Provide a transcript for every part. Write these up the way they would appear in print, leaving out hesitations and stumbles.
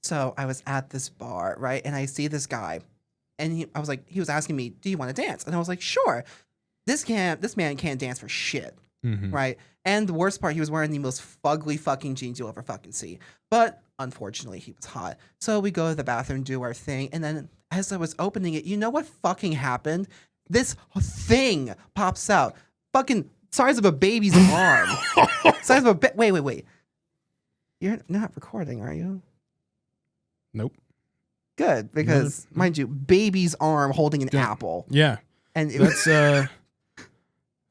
So I was at this bar, right? And I see this guy, and he was asking me, "Do you want to dance?" And I was like, "Sure." This man can't dance for shit, right? And the worst part, he was wearing the most fugly fucking jeans you'll ever fucking see. But unfortunately, he was hot. So we go to the bathroom, do our thing, and then as I was opening it, you know what fucking happened? This thing pops out, fucking size of a baby's arm, size of a wait. You're not recording, are you? Nope. Good, because mind you, baby's arm holding an apple. Yeah, and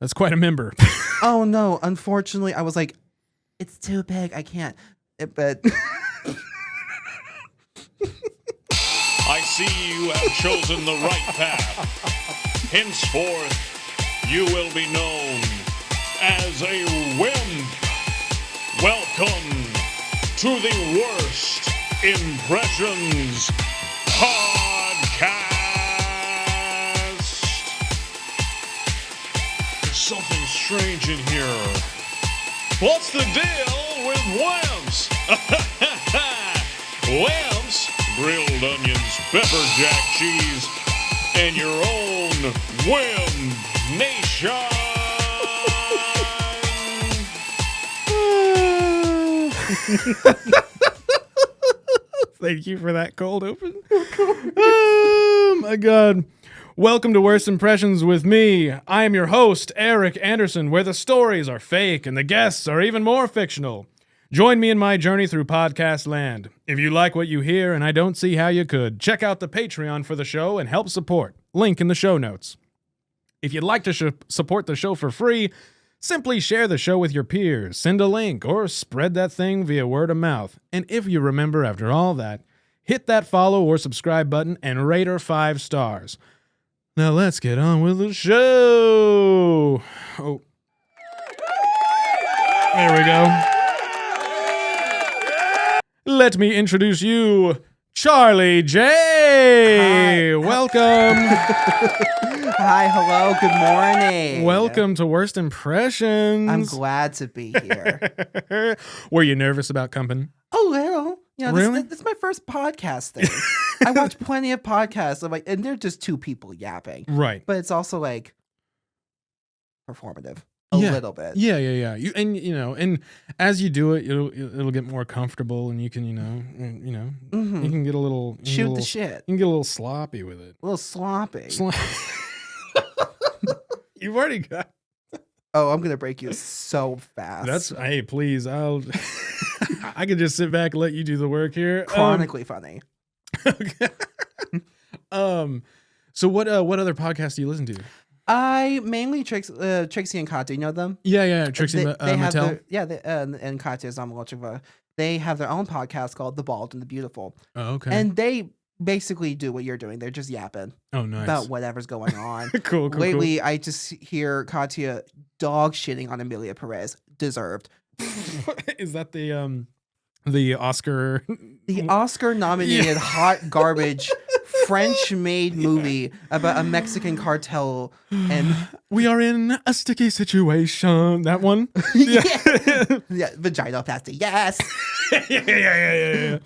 that's quite a member. Oh no! Unfortunately, I was like, it's too big. I can't. But I see you have chosen the right path. Henceforth, you will be known as a WIMP. Welcome to the Worst Impressions Podcast. There's something strange in here. What's the deal with WIMPs? WIMPs, grilled onions, pepper jack cheese, and your own WIMP Nation. Thank you for that cold open. Oh my God. Welcome to Worst Impressions with me. I am your host, Eric Anderson, where the stories are fake and the guests are even more fictional. Join me in my journey through podcast land. If you like what you hear, and I don't see how you could, check out the Patreon for the show and help support. Link in the show notes. If you'd like to support the show for free, simply share the show with your peers, send a link, or spread that thing via word of mouth. And if you remember after all that, hit that follow or subscribe button and rate her 5 stars. Now let's get on with the show. Oh. There we go. Let me introduce you, Charlie J. Hi. Welcome. Hi, hello, good morning. Welcome to Worst Impressions. I'm glad to be here. Were you nervous about coming? A little. You know, Really? This is my first podcast thing. I watch plenty of podcasts, and they're just two people yapping. Right. But it's also like performative. A little bit. Yeah. And as you do it, it'll get more comfortable, and you can, you can get a little Shoot the shit. You can get a little sloppy with it. A little sloppy. You've already got. Oh, I'm gonna break you so fast. Hey, please. I could just sit back and let you do the work here. Chronically funny. Okay. So what other podcasts do you listen to? I mainly Trixie and Katya. You know them? Yeah. Trixie Mattel. And Katya Zamolcheva. They have their own podcast called The Bald and the Beautiful. Oh, okay. And they basically do what you're doing. They're just yapping. Oh, nice. About whatever's going on. Cool. Lately, I just hear Katya dog shitting on Emilia Perez. Deserved. Is that the Oscar? The Oscar-nominated hot garbage French-made movie about a Mexican cartel, and we are in a sticky situation. That one, yeah, vaginoplasty, yes. yeah.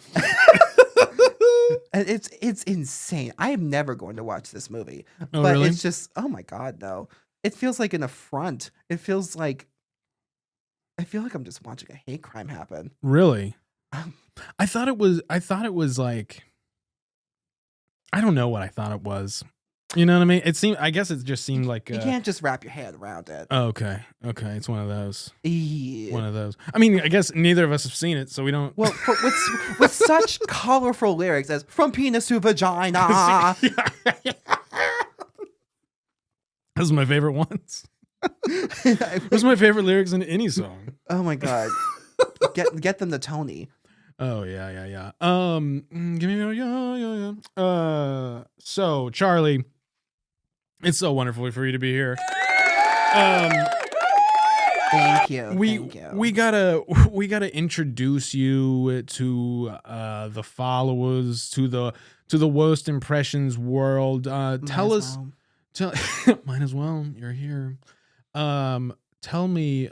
And it's insane. I am never going to watch this movie, but really? It's just, oh my God, no. It feels like an affront. I feel like I'm just watching a hate crime happen. Really? I thought it was like, I don't know what I thought it was. You know what I mean? I guess it just seemed like you can't just wrap your head around it. Oh, okay. It's one of those. Yeah. One of those. I mean, I guess neither of us have seen it, so we don't. Well, with such colorful lyrics as "from penis to vagina." Those are my favorite ones. Those are my favorite lyrics in any song. Oh my God. Get them to Tony. Oh yeah. Give me yeah. So Charlie, it's so wonderful for you to be here. Thank you. We gotta introduce you to the followers, to the Worst Impressions world. Tell us. Might as well. You're here. Tell me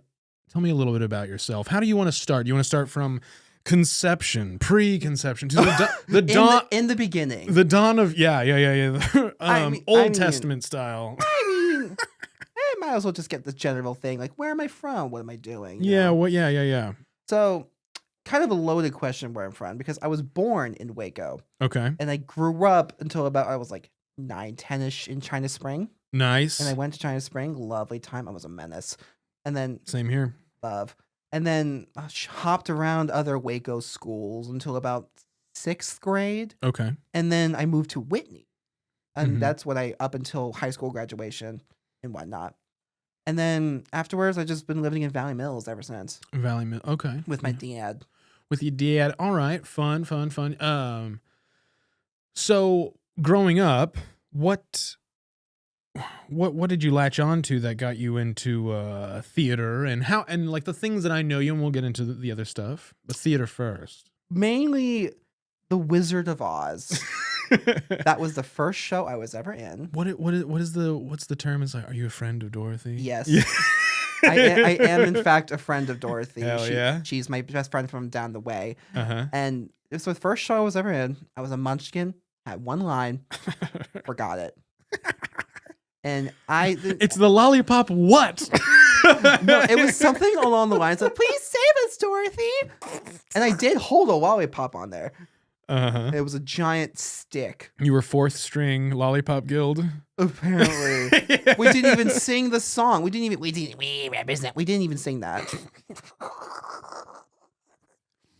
a little bit about yourself. How do you want to start? You want to start from conception, preconception, to the dawn, in the beginning. the dawn of yeah. Old mean- Testament style. I mean, I might as well just get the general thing. Like, where am I from? What am I doing? You Yeah, know? what? Yeah. So, kind of a loaded question where I'm from because I was born in Waco Okay, and I grew up until about I was like 9, 10ish in China Spring. nice. And I went to China Spring, lovely time. I was a menace. And then Same here. love. And then hopped around other Waco schools until about 6th grade. Okay, And then I moved to Whitney. And Mhm. that's what up until high school graduation and whatnot. And then afterwards, I've just been living in Valley Mills ever since Valley Mill. Okay, with my dad. with your dad. All right, fun. So growing up, what did you latch on to that got you into theater and how and like the things that I know you, and we'll get into the other stuff, but theater first. Mainly The Wizard of Oz. That was the first show I was ever in. What's the term? It's like, are you a friend of Dorothy? Yes. Yeah. I am, in fact, a friend of Dorothy. Hell yeah. She's my best friend from down the way. Uh-huh. And it was the first show I was ever in. I was a munchkin, had one line, forgot it. And It's the lollipop what? no, it was something along the lines of, please save us, Dorothy. And I did hold a lollipop on there. Uh-huh. It was a giant stick. You were 4th string lollipop guild? Apparently. We didn't even sing the song. We didn't even sing that.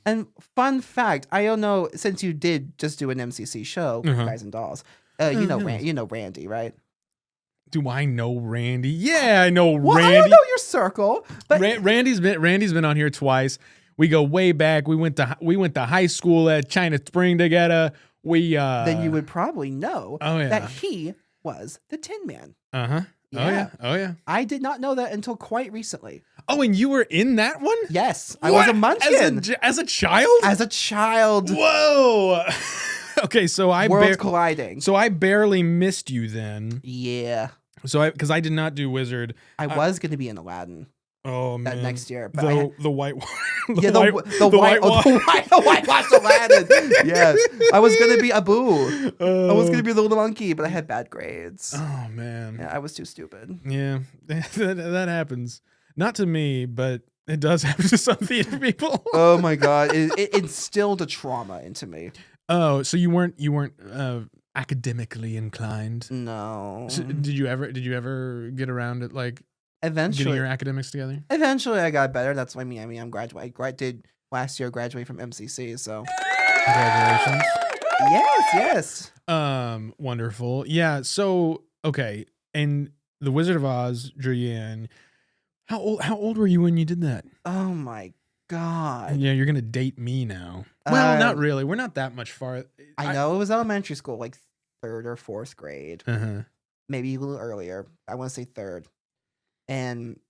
And fun fact, I don't know, since you did just do an MCC show, Uh-huh. Guys and Dolls, you know yes. you know Randy, right? Do I know Randy? Yeah, I know Well, Randy. I don't know your circle, but Randy's been on here twice. We go way back. We went to high school at China Spring together. then you would probably know Oh, yeah. that he was the Tin Man. Uh-huh. Yeah. Oh yeah. I did not know that until quite recently. Oh, and you were in that one? Yes, I was a What? munchkin. As a child? As a child. Whoa. Okay, so Worlds colliding. so I barely missed you then. Yeah. So because I did not do Wizard. I was going to be in Aladdin Oh man. that next year. But The white one. the whitewashed Aladdin. Yes. I was going to be Abu. I was going to be the little monkey, but I had bad grades. Oh man. Yeah, I was too stupid. Yeah, that happens. Not to me, but it does happen to some theater people. Oh my God. It instilled a trauma into me. Oh, so you weren't academically inclined. No. So did you ever get around at like getting Eventually. your academics together? Eventually, I got better. That's what I mean. I'm graduating. I did last year graduate from MCC. So Congratulations. yes. Wonderful. Yeah. So okay, and The Wizard of Oz drew you in. How old were you when you did that? Oh my God. Yeah, you're gonna date me now. Well, not Um, really. We're not that much far. I know it was elementary school, like 3rd or 4th grade, Uh-huh. maybe a little earlier. I want to say 3rd. And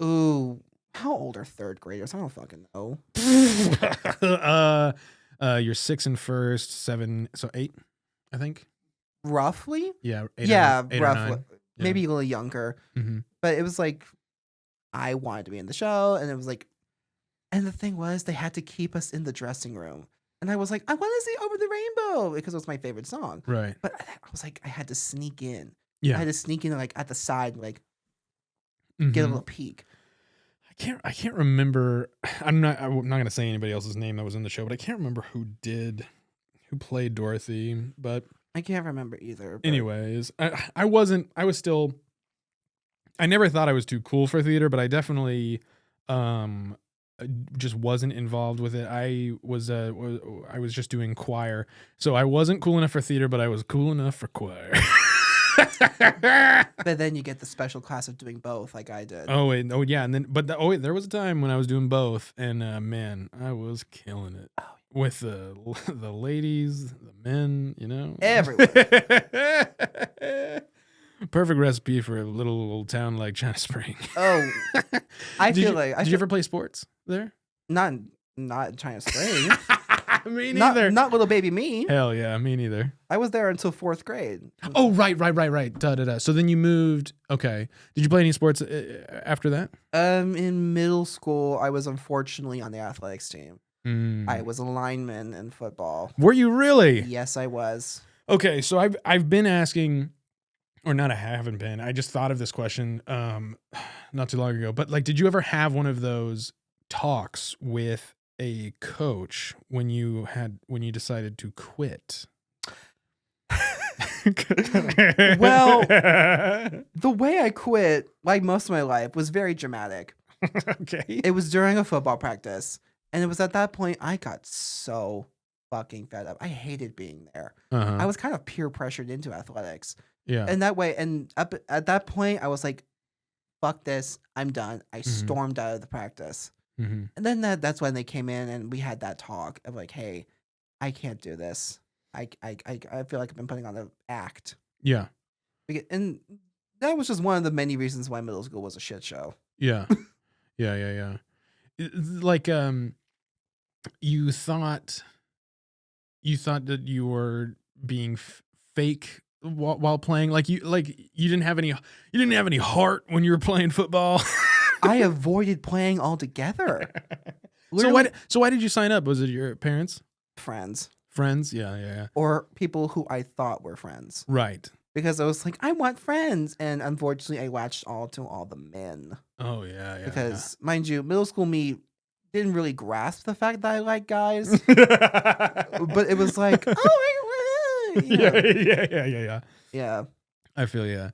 ooh, how old are 3rd graders? I don't fucking know. You're 6 in first, 7, so 8, I think. Roughly? Yeah, 8 Yeah, or 8 or roughly. 9. Yeah. Maybe a little younger. Mm-hmm. But it was like I wanted to be in the show, and it was like, and the thing was, they had to keep us in the dressing room, and I was like, I want to see Over the Rainbow because it was my favorite song. Right. But I was like, I had to sneak in. Yeah. I had to sneak in like at the side, like Mhm. get a little peek. I can't remember. I'm not gonna say anybody else's name that was in the show, but I can't remember who played Dorothy. But I can't remember either. But anyways, I never thought I was too cool for theater, but I definitely just wasn't involved with it. I was just doing choir, so I wasn't cool enough for theater, but I was cool enough for choir. But then you get the special class of doing both, like I did. Yeah, and then there was a time when I was doing both, and man, I was killing it with the ladies, the men, you know, Everywhere. Perfect recipe for a little town like China Spring. Oh, I Did feel you, like did you ever play sports there? not in China Spring. Me neither. Not little baby me. Hell yeah, me neither. I was there until 4th grade. Oh, right. Da. So then you moved. Okay. Did you play any sports after that? In middle school, I was unfortunately on the athletics team. I was a lineman in football. Were you really? Yes, I was. Okay, so I've been asking, or not, I haven't been. I just thought of this question not too long ago. But like, did you ever have one of those talks with a coach when you decided to quit? Well, the way I quit, like most of my life, was very dramatic. Okay. It was during a football practice, and it was at that point I got so fucking fed up. I hated being there. I was kind of peer pressured into athletics. Yeah. And that way, and up at that point, I was like, fuck this, I'm done. I stormed out of the practice. And then that's when they came in and we had that talk of like, hey, I can't do this. I feel like I've been putting on an act. Yeah. And that was just one of the many reasons why middle school was a shit show. Yeah. Yeah. Like, you thought that you were being fake while playing, like you didn't have any heart when you were playing football. I avoided playing altogether. So why did you sign up? Was it your parents? Friends. Yeah. Or people who I thought were friends. Right. Because I was like, I want friends. And unfortunately, I latched to all the men. Oh, yeah. Because, mind you, middle school me didn't really grasp the fact that I like guys. But it was like, oh, Yeah. I feel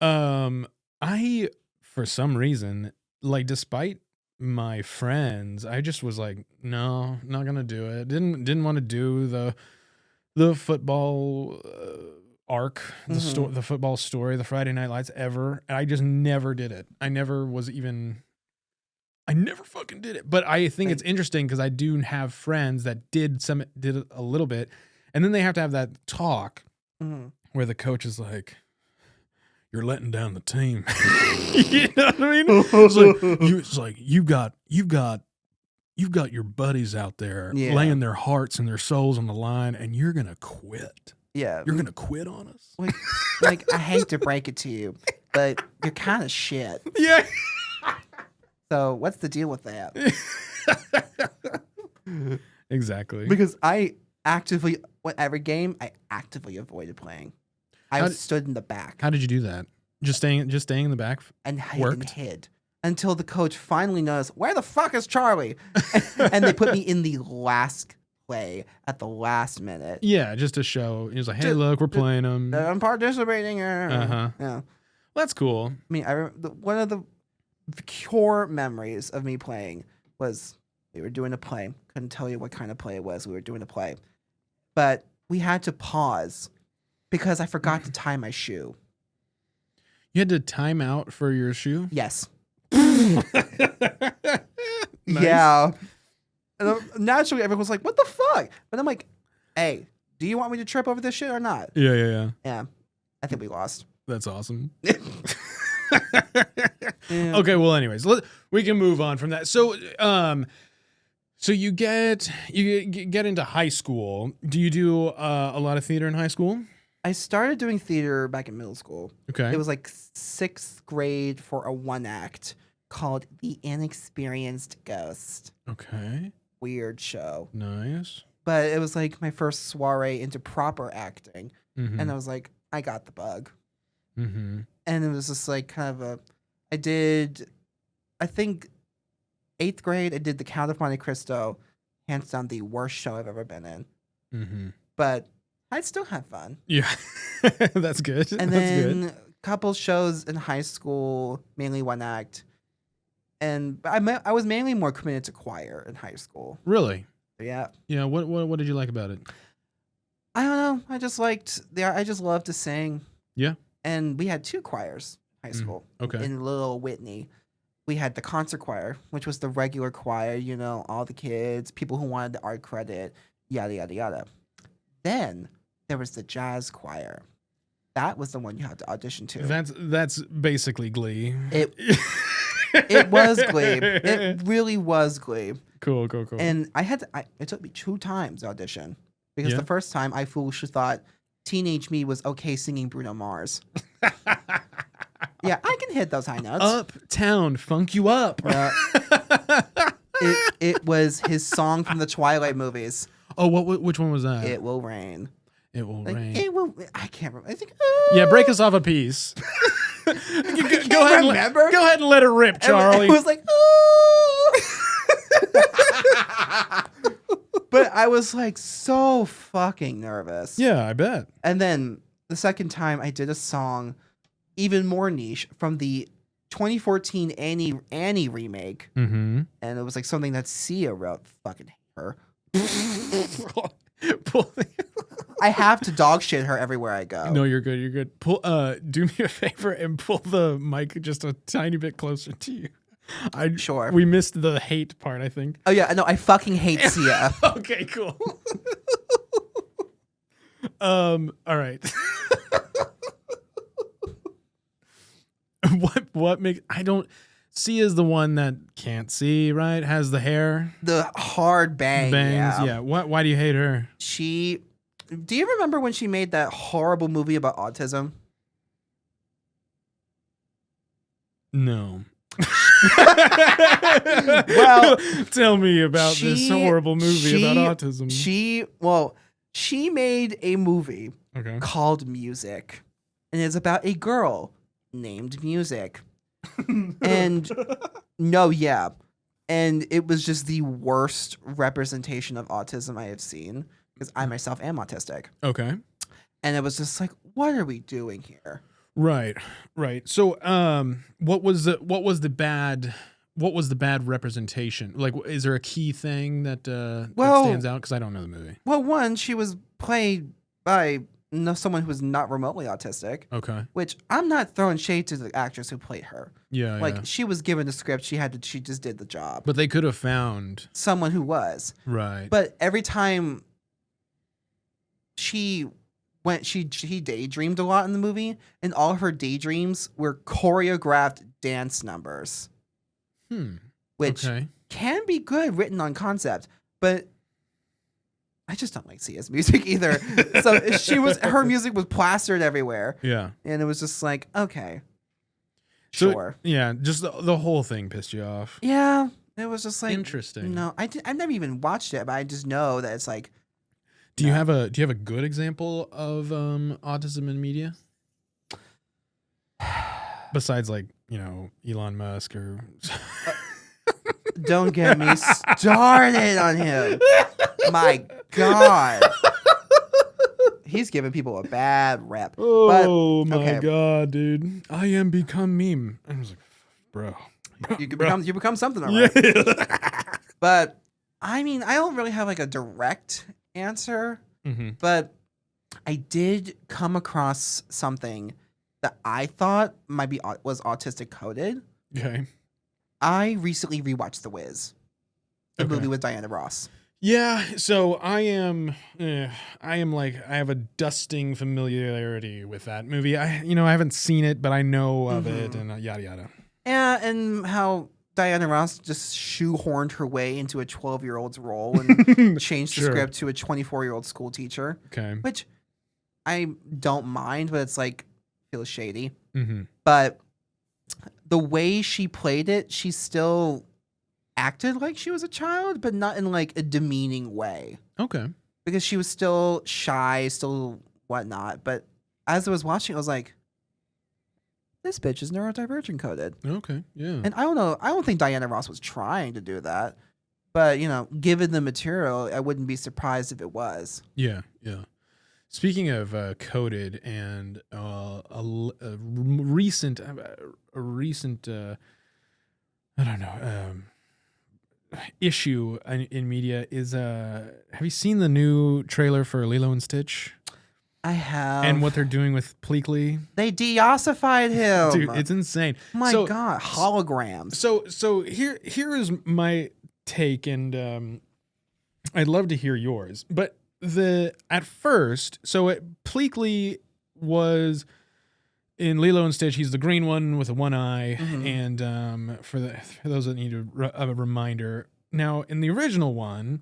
I, for some reason, like, despite my friends, I just was like, no, not gonna do it. Didn't want to do the football arc, the football story, the Friday Night Lights ever. I just never did it. I never fucking did it. But I think it's interesting because I do have friends that did a little bit, and then they have to have that talk where the coach is like, "You're letting down the team." You know what I mean? It's like you've got your buddies out there laying their hearts and their souls on the line, and you're gonna quit. Yeah, you're gonna quit on us. Like I hate to break it to you, but you're kind of shit. Yeah. So what's the deal with that? Exactly. Because every game, I actively avoided playing. I stood in the back. How did you do that? Just staying in the back and hid until the coach finally noticed, where the fuck is Charlie? And they put me in the last play at the last minute. Yeah, just to show. He was like, hey, look, we're playing them. I'm participating. Yeah. Well, that's cool. I mean, one of the core memories of me playing was we were doing a play. Couldn't tell you what kind of play it was. We were doing a play. But we had to pause because I forgot to tie my shoe. You had to time out for your shoe? Yes. Nice. Yeah. And naturally, everyone's like, what the fuck? But I'm like, hey, do you want me to trip over this shit or not? Yeah. Yeah. I think we lost. That's awesome. Yeah. Okay, well, anyways, we can move on from that. So, so you get into high school. Do you do a lot of theater in high school? I started doing theater back in middle school. Okay. It was like 6th grade for a one act called The Inexperienced Ghost. Okay. Weird show. Nice. But it was like my first soiree into proper acting. And I was like, I got the bug. And it was just like kind of I think 8th grade, I did The Count of Monte Cristo, hands down the worst show I've ever been in. But I still had fun. Yeah, that's good. And then a couple shows in high school, mainly one act. And I was mainly more committed to choir in high school. Really? Yeah. Yeah. What did you like about it? I don't know. I just loved to sing. Yeah. And we had 2 choirs in high school. Okay. In Little Whitney. We had the concert choir, which was the regular choir, all the kids, people who wanted the art credit, yada, yada, yada. Then there was the jazz choir. That was the one you had to audition to. That's basically Glee. It was Glee. It really was Glee. Cool. And it took me 2 times to audition. Because the first time I foolishly thought teenage me was okay singing Bruno Mars. Yeah, I can hit those high notes. Uptown, funk you up. It was his song from the Twilight movies. Oh, which one was that? It will rain. It will Like, rain. It will. I can't remember. I think. Yeah, break us off a piece. Go ahead. Remember? Go ahead and let it rip, Charlie. It was like, but I was like so fucking nervous. Yeah, I bet. And then the second time I did a song, even more niche, from the 2014 Annie remake, Mm-hmm. and it was like something that Sia wrote. Fucking hate her. I have to dog shit her everywhere I go. No, you're good. You're good. Do me a favor and pull the mic just a tiny bit closer to you. Sure. We missed the hate part, I think. Oh yeah, no, I fucking hate Sia. Okay, cool. All right. What makes Sia's the one that can't see, right? Has the hair, The hard bang. bangs. Yeah. Yeah. Why do you hate her? Do you remember when she made that horrible movie about autism? No. Well, tell me about this she- horrible movie she- about autism. She made a movie Okay. called Music, and it's about a girl named Music. And and it was just the worst representation of autism I have seen, because I myself am autistic. Okay. And it was just like, what are we doing here? Right. So, what was the bad representation? Like, is there a key thing that that stands out? Because I don't know the movie. Well, one, she was played by someone who was not remotely autistic, Okay. which I'm not throwing shade to the actress who played her. Yeah. Like, yeah. she was given the script, she just did the job. But they could have found Someone who was. right. But every time she daydreamed a lot in the movie, and all of her daydreams were choreographed dance numbers, which Okay. can be good written on concept, but I just don't like Sia's music either. So her music was plastered everywhere, Yeah. and it was just like, okay, So, sure. yeah. Just the whole thing pissed you off. Yeah, it was just like, Interesting. no, I've never even watched it, but I just know that it's like, Do you have a good example of autism in media? Besides, like, Elon Musk or don't get me started on him. My God. He's giving people a bad rep. oh But, my okay. God, dude! I am become meme. I was like, bro. You become something, all right. Yeah. But I mean, I don't really have like a direct answer, Mm-hmm. but I did come across something that I thought was autistic coded. Okay. I recently rewatched The Wiz, the Okay. movie with Diana Ross. Yeah, so I have a dusting familiarity with that movie. I haven't seen it, but I know of it, and yada yada. Yeah, and how Diana Ross just shoehorned her way into a 12-year-old's role and changed the Sure. script to a 24-year-old school teacher, Okay. which I don't mind, but it's like, feels shady. Mm-hmm. But the way she played it, she still acted like she was a child, but not in like a demeaning way, Okay. because she was still shy, still whatnot. But as I was watching, I was like, this bitch is neurodivergent coded. Okay. Yeah. And I don't know, I don't think Diana Ross was trying to do that, but given the material, I wouldn't be surprised if it was. Yeah. Yeah. Speaking of coded and a recent I don't know issue in media is have you seen the new trailer for Lilo and Stitch I have. and what they're doing with Pleakley? They de-ossified him. Dude, it's insane. My So- God, holograms. So here is my take, and I'd love to hear yours. But Pleakley was in Lilo and Stitch. He's the green one with the one eye, Mhm. and for those that need a reminder, now in the original one,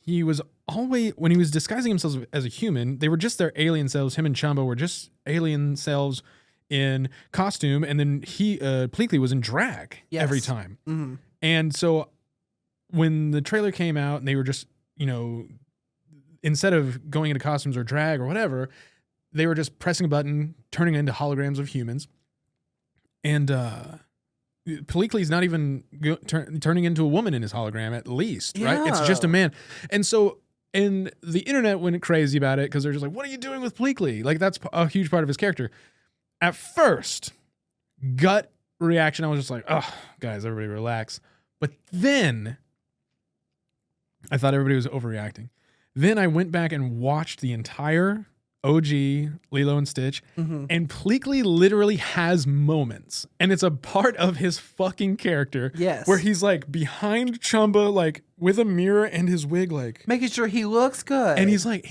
he was always, when he was disguising himself as a human, they were just their alien selves. Him and Chumbo were just alien selves in costume, and then Pleakley was in drag every Yes. time. Mhm. And so when the trailer came out and they were just, you know, instead of going into costumes or drag or whatever, they were just pressing a button, turning into holograms of humans. And Pleakley's not even turning into a woman in his hologram, at least, right? It's just a man. And so, and the internet went crazy about it because they're just like, what are you doing with Pleakley? Like, that's a huge part of his character. At first, gut reaction, I was just like, oh, guys, everybody relax. But then I thought everybody was overreacting. Then I went back and watched the entire OG Lilo and Stitch, and Pleakley literally has moments, and it's a part of his fucking character. Yes, where he's like behind Chumba, like with a mirror and his wig, like making sure he looks good. And he's like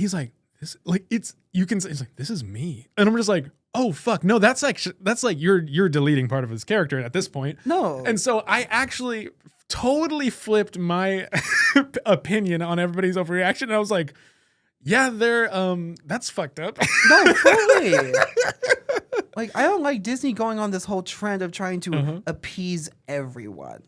this, like it's you can say he's like, this is me, and I'm just like, oh fuck, no, that's like you're deleting part of his character at this point. No, and so I actually totally flipped my opinion on everybody's overreaction, and I was like, yeah, they're that's fucked up. No, fully. Like, I don't like Disney going on this whole trend of trying to appease everyone.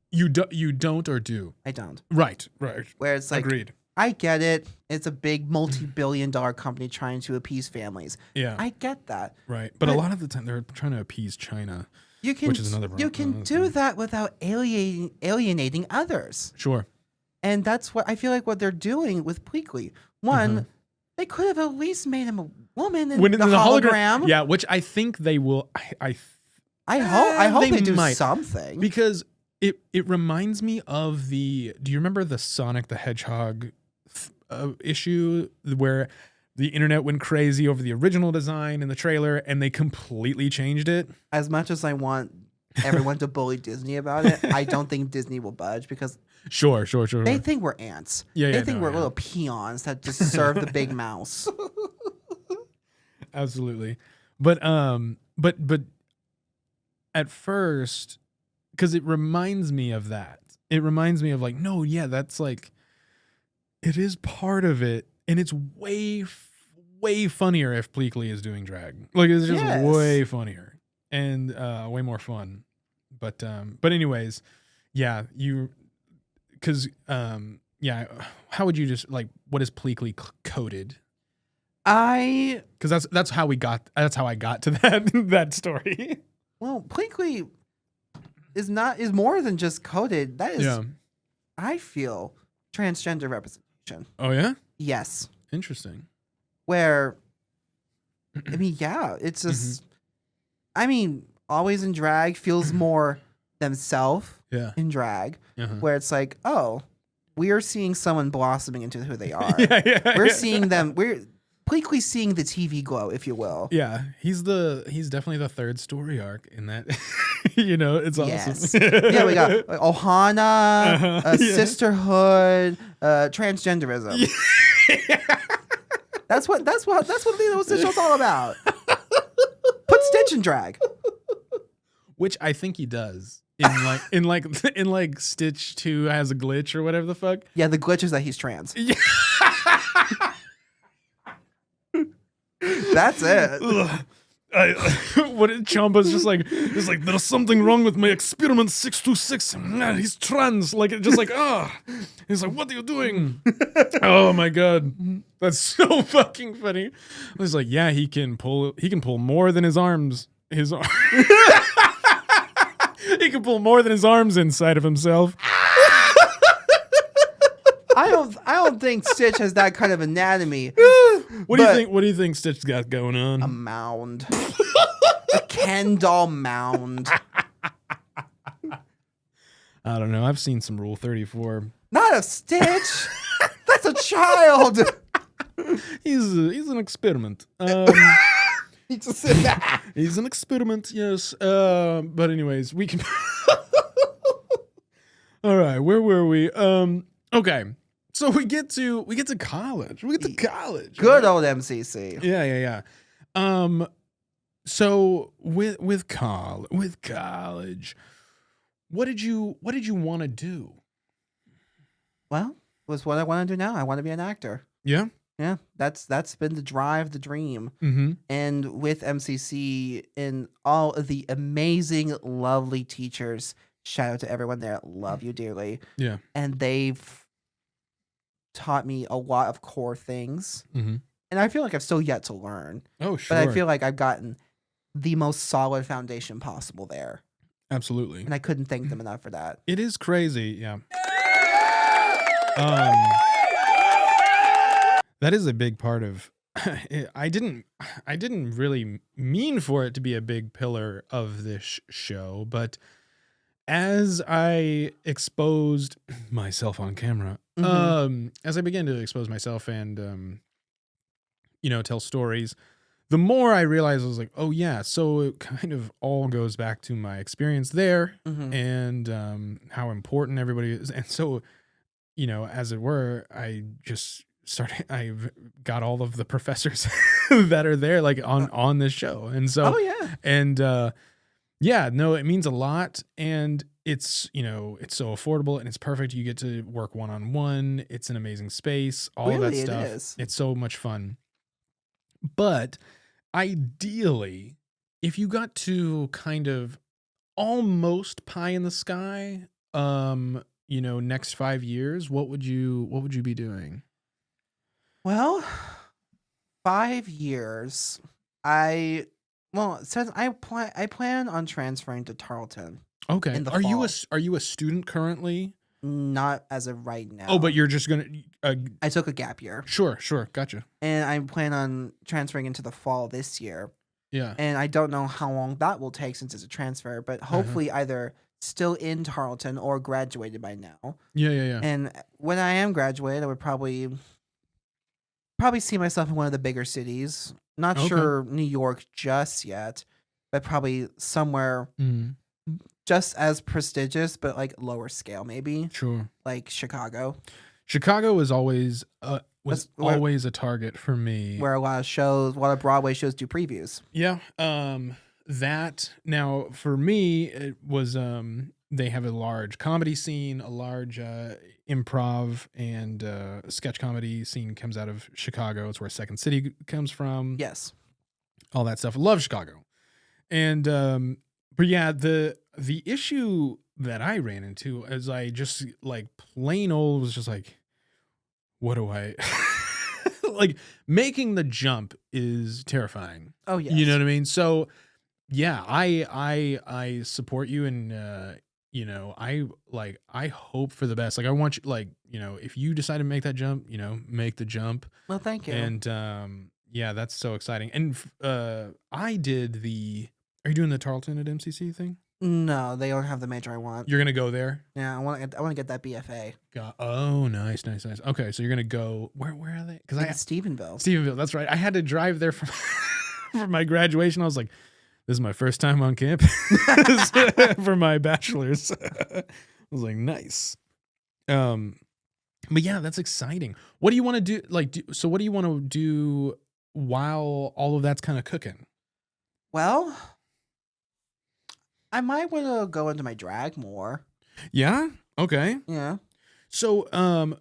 You don't or do? I don't. Right. Where it's like, agreed. I get it. It's a big multi-billion-dollar company trying to appease families. Yeah, I get that. Right, but a lot of the time they're trying to appease China, which is another problem. You can do that without alienating others. Sure. And that's what I feel like what they're doing with Pleakley. One, they could have at least made him a woman in the hologram. Yeah, which I think they will. I hope they do might. something. Because it reminds me of do you remember the Sonic the Hedgehog issue where the internet went crazy over the original design in the trailer and they completely changed it? As much as I want everyone to bully Disney about it, I don't think Disney will budge because Sure. they think we're ants. They think we're little peons that just serve the big mouse. Absolutely. But at first, because it reminds me of that. It reminds me of like, no, yeah, that's like, it is part of it, and it's way funnier if Pleakley is doing drag. Like, it's just way funnier and way more fun. But anyways, yeah, because how would you just like, what is Pleakley coded? Because that's how I got to that story. Well, Pleakley is more than just coded. That is, I feel, transgender representation. Oh yeah? Yes. Interesting. Where, I mean, yeah, it's just, I mean, always in drag feels more themselves in drag, where it's like, oh, we're seeing someone blossoming into who they are. We're seeing them. We're Pleakley seeing the TV glow, if you will. Yeah, he's definitely the third story arc in that. It's awesome. Yes. Yeah, we got Ohana, sisterhood, transgenderism. That's what Lilo Stitch was all about. Put Stitch in drag. Which I think he does. In like Stitch 2 has a glitch or whatever the fuck. Yeah, the glitch is that he's trans. Yeah. That's it. What Chamba's just like there's something wrong with my experiment 626. He's trans. Like just like he's like, what are you doing? Oh my god, that's so fucking funny. He's like, yeah, he can pull more than his arms. He can pull more than his arms inside of himself. I don't think Stitch has that kind of anatomy. What do you think Stitch got going on? A mound. A Ken doll mound. I don't know. I've seen some Rule 34. Not a Stitch. That's a child. He's an experiment. He's an experiment, yes. But anyways, we can. All right, where were we? Okay, so we get to college. College. Good old MCC. Yeah. So with college, what did you want to do? Well, it was what I want to do now. I want to be an actor. Yeah. Yeah, that's been the drive, the dream. Mm-hmm. And with MCC and all of the amazing, lovely teachers shout out to everyone there. Love you dearly. Yeah. And they've taught me a lot of core things. Mm-hmm. And I feel like I've still yet to learn. Oh, sure. But I feel like I've gotten the most solid foundation possible there. Absolutely. And I couldn't thank them enough for that. It is crazy. Yeah. That is a big part of. I didn't really mean for it to be a big pillar of this show, but as I exposed myself on camera, as I began to expose myself and tell stories, the more I realized I was like, oh yeah, so it kind of all goes back to my experience there and how important everybody is. And so, as it were, I got all of the professors that are there like on this show. And so, it means a lot. And it's, it's so affordable and it's perfect. You get to work one-on-one. It's an amazing space, all of that stuff. It's so much fun. But ideally, if you got to kind of almost pie in the sky, next 5 years, what would you be doing? Well, 5 years. I plan on transferring to Tarleton. Okay. In the Are fall. you a student currently? Not as of right now. Oh, but you're just gonna. I took a gap year. Sure, gotcha. And I plan on transferring into the fall this year. Yeah. And I don't know how long that will take since it's a transfer, but hopefully either still in Tarleton or graduated by now. Yeah. And when I am graduated, I would probably see myself in one of the bigger cities. Not sure New York just yet, but probably somewhere just as prestigious, but like lower scale, maybe. Sure. Like Chicago. Chicago was always always a target for me. Where a lot of Broadway shows do previews. Yeah. That now for me it was they have a large comedy scene, a large improv and sketch comedy scene comes out of Chicago. It's where Second City comes from. Yes. All that stuff. Love Chicago. And but yeah, the issue that I ran into is I just like plain old was just like, what do I like making the jump is terrifying. Oh yeah. You know what I mean? So yeah, I support you and I hope for the best. Like I want you if you decide to make that jump, make the jump. Well, thank you. And yeah, that's so exciting. And are you doing the Tarleton at MCC thing? No, they don't have the major I want. You're gonna go there? Yeah, I want to get that BFA. Oh, nice. Okay, so you're gonna go. Where are they? Because Stephenville. Stephenville. That's right. I had to drive there for my graduation. I was like, this is my first time on campus for my bachelor's. I was like, nice. But yeah, that's exciting. What do you want to do? So what do you want to do while all of that's kind of cooking? Well, I might want to go into my drag more. Yeah. Okay. Yeah. So, how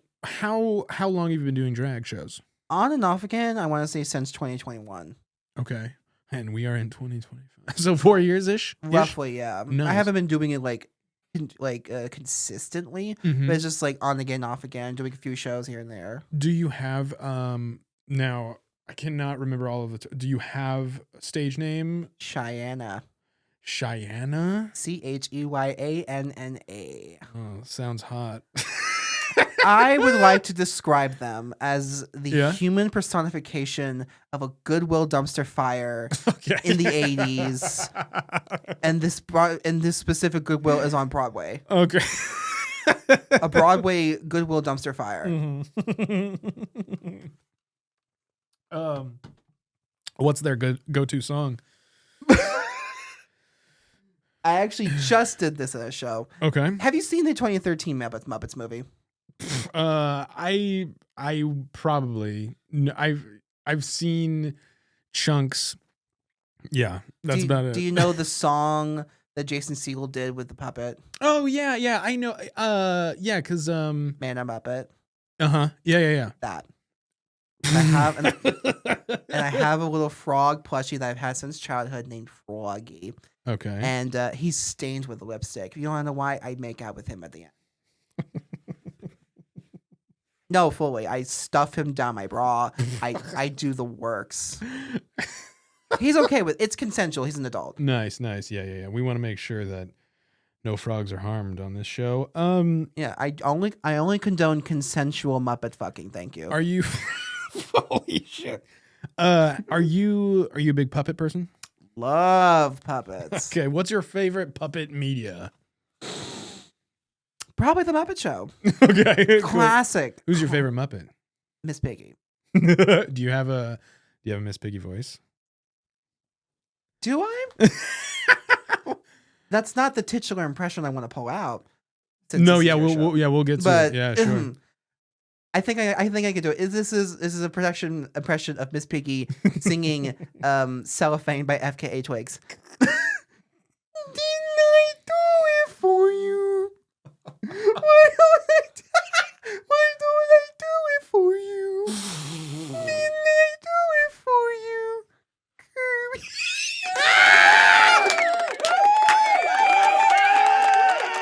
long have you been doing drag shows? On and off again, I want to say since 2021. Okay. And we are in 2025. So 4 years ish? Roughly, yeah. Nice. I haven't been doing it consistently, but it's just like on again, off again, doing a few shows here and there. Do you have now I cannot remember all of the do you have a stage name? Cheyenne. Cheyenne? CHEYANNA. Oh, sounds hot. I would like to describe them as the Yeah? human personification of a Goodwill dumpster fire in the 80s. And this specific Goodwill is on Broadway. Okay. A Broadway Goodwill dumpster fire. What's their go-to song? I actually just did this at a show. Okay. Have you seen the 2013 Muppets movie? I probably I've seen chunks. Yeah, that's about it. Do you know the song that Jason Segel did with the puppet? Oh yeah, I know. Yeah, because Man, I'm Muppet. Yeah. That. And I have and I have a little frog plushie that I've had since childhood named Froggy. Okay. And he's stained with lipstick. You want to know why? I make out with him at the end. No, fully. I stuff him down my bra. I do the works. He's okay with it's consensual. He's an adult. Nice. Yeah. We want to make sure that no frogs are harmed on this show. Yeah, I only condone consensual Muppet fucking. Thank you. Are you? Holy shit. Are you a big puppet person? Love puppets. Okay. What's your favorite puppet media? Probably the Muppet Show. Okay. Classic. Cool. Who's your favorite Muppet? Miss Piggy. Do you have a Miss Piggy voice? Do I? That's not the titular impression I want to pull out. No, yeah, we'll get to it. Yeah, sure. I think I could do it. This is a production impression of Miss Piggy singing "Cellophane" by FKA Twigs. Didn't I do it for you? Why don't I do it for you? Didn't I do it for you?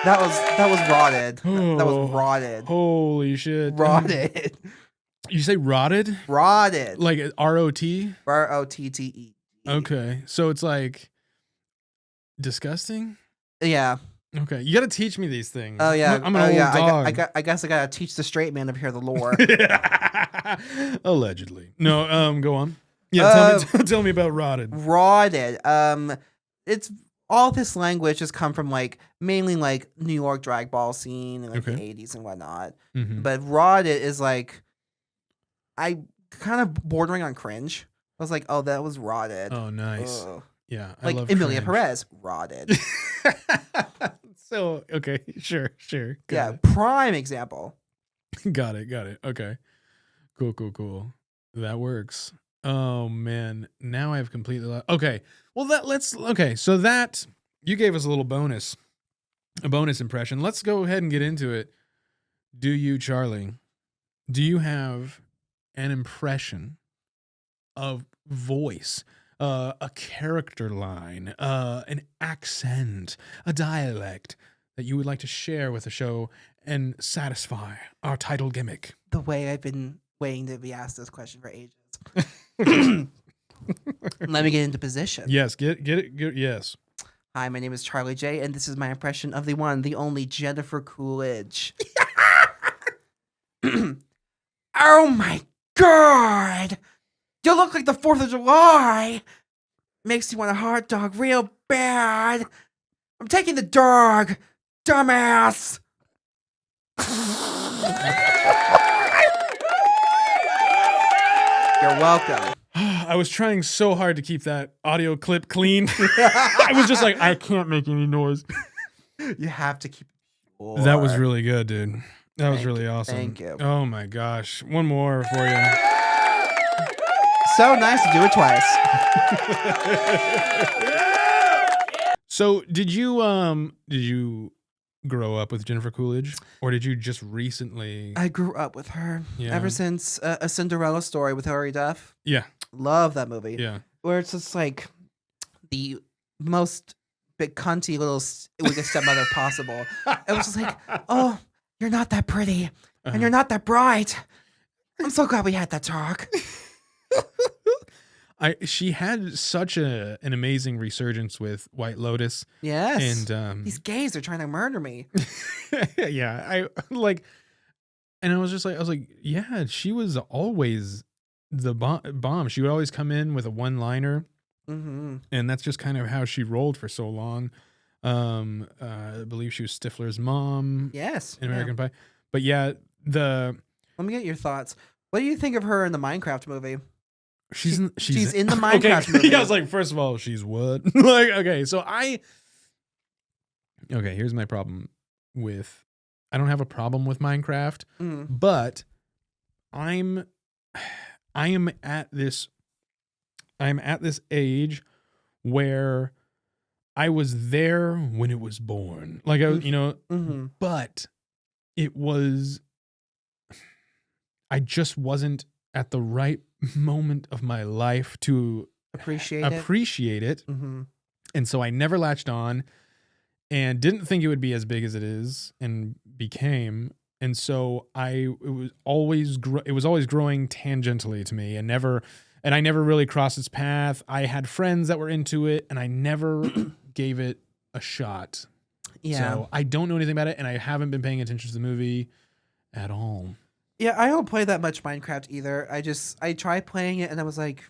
That was rotted. That was rotted. Holy shit. Rotted. You say rotted? Rotted. Like R-O-T? R-O-T-T-E. Okay. So it's like disgusting? Yeah. Okay. You got to teach me these things. Oh yeah. I'm an old dog. I guess I got to teach the straight man up here the lore. Allegedly. No, go on. Yeah, tell me about rotted. Rotted. It's all this language has come from like mainly like New York drag ball scene in like the 80s and whatnot. Mm-hmm. But rotted is like I kind of bordering on cringe. I was like, oh, that was rotted. Oh, nice. Ugh. Yeah, I like love Emilia cringe. Perez, rotted. So okay, sure. Yeah, Got prime example. it. Got it. Okay, cool. That works. Oh man, now I've completely okay. Well, so that you gave us a bonus impression. Let's go ahead and get into it. Do you, Charlie? Do you have an impression of voice, a character line, an accent, a dialect that you would like to share with the show and satisfy our title gimmick? The way I've been waiting to be asked this question for ages. Let me get into position. Yes, get it. Yes. Hi, my name is Charlie J, and this is my impression of the one, the only Jennifer Coolidge. Oh my God! You look like the 4th of July! Makes you want a hot dog real bad. I'm taking the dog, dumbass! You're welcome. I was trying so hard to keep that audio clip clean. I was just like, I can't make any noise. You have to keep it pure. That was really good, dude. That was really awesome. Thank you. Oh my gosh. One more for you. So nice to do it twice. So did you grow up with Jennifer Coolidge, or did you just recently? I grew up with her ever since A Cinderella Story with Hilary Duff. Yeah. Love that movie. Yeah. Where it's just like the most big cunty little wicked stepmother possible. It was just like, oh, you're not that pretty and you're not that bright. I'm so glad we had that talk. She had such an amazing resurgence with White Lotus. Yes. And these gays are trying to murder me. Yeah, I was like, yeah, she was always the bomb. She would always come in with a one-liner, and that's just kind of how she rolled for so long. I believe she was Stifler's mom. Yes, in American Pie. But yeah, let me get your thoughts. What do you think of her in the Minecraft movie? She's in the Minecraft movie. Yeah, I was like, first of all, she's what? Like, okay, so here's my problem with. I don't have a problem with Minecraft, but I am at this age where I was there when it was born. Like I was, but it was. I just wasn't at the right moment of my life to appreciate it. And so I never latched on and didn't think it would be as big as it is and became. And so it was always growing tangentially to me and I never really crossed its path. I had friends that were into it and I never gave it a shot. Yeah. So I don't know anything about it and I haven't been paying attention to the movie at all. Yeah, I don't play that much Minecraft either. I tried playing it and I was like,